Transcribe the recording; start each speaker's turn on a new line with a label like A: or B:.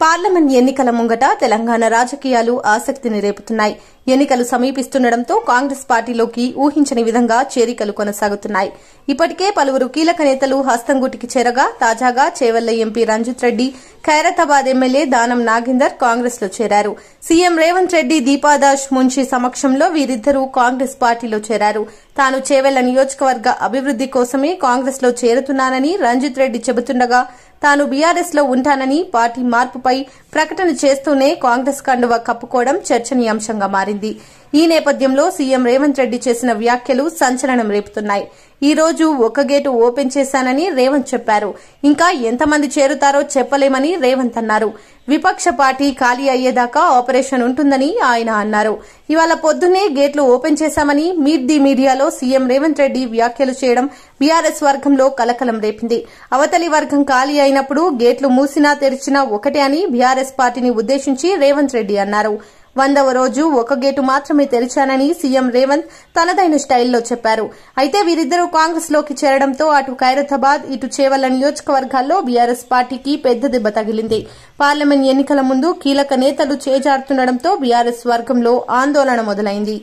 A: Parliament ఎన్నికల ముంగట తెలంగాణ రాజకీయాలు ఆసక్తిని రేపుతున్నాయి. ఎన్నికలు సమీపిస్తుండటంతో కాంగ్రెస్ పార్టీలోకి ఊహించని విధంగా చేరికలు కొనసాగుతున్నాయి. ఇప్పటికే పలువురు కీలక నేతలు హస్తంగూటికి చేరగా తాజాగా చేవెళ్ల ఎంపీ రంజిత్ రెడ్డి, ఖైరతాబాద్ ఎమ్మెల్యే దానం నాగేందర్ కాంగ్రెస్ లో చేరారు. సీఎం రేవంత్ రెడ్డి, దీపాదాస్ మున్షి సమక్షంలో వీరిద్దరూ కాంగ్రెస్ పార్టీలో చేరారు. తాను చేవెళ్ల నియోజకవర్గ అభివృద్ది కోసమే కాంగ్రెస్ లో చేరుతున్నానని రంజిత్ రెడ్డి చెబుతుండగా తాను బీఆర్ఎస్ లో ఉంటానని పార్టీ మార్పుపై ప్రకటన చేస్తూనే కాంగ్రెస్ కండువా కప్పుకోవడం చర్చనీయాంశంగా మారింది. ఈ నేపథ్యంలో సీఎం రేవంత్ రెడ్డి చేసిన వ్యాఖ్యలు సంచలనం రేపుతున్నాయి. ఈ రోజు ఒక గేటు ఓపెన్ చేశానని రేవంత్ చెప్పారు. ఇంకా ఎంతమంది చేరుతారో చెప్పలేమని రేవంత్ అన్నారు. విపక్ష పార్టీ ఖాళీ అయ్యేదాకా ఆపరేషన్ ఉంటుందని ఆయన అన్నారు. ఇవాళ పొద్దున్నే గేట్లు ఓపెన్ చేశామని మీట్ ది మీడియాలో సీఎం రేవంత్ రెడ్డి వ్యాఖ్యలు చేయడం బీఆర్ఎస్ వర్గంలో కలకలం రేపింది. అవతలి వర్గం ఖాళీ అయినప్పుడు గేట్లు మూసినా తెరిచినా ఒకటే అని బీఆర్ఎస్ పార్టీని ఉద్దేశించి రేవంత్ రెడ్డి అన్నారు. 100వ రోజు ఒక గేటు మాత్రమే తెరిచానని సీఎం రేవంత్ తనదైన స్టైల్లో చెప్పారు. అయితే వీరిద్దరూ కాంగ్రెస్ లోకి చేరడంతో అటు ఖైరతాబాద్, ఇటు చేవెళ్ల నియోజకవర్గాల్లో బీఆర్ఎస్ పార్టీకి పెద్ద దెబ్బ తగిలింది. పార్లమెంట్ ఎన్నికల ముందు కీలక నేతలు చేజారుతుండటంతో బీఆర్ఎస్ వర్గంలో ఆందోళన మొదలైంది.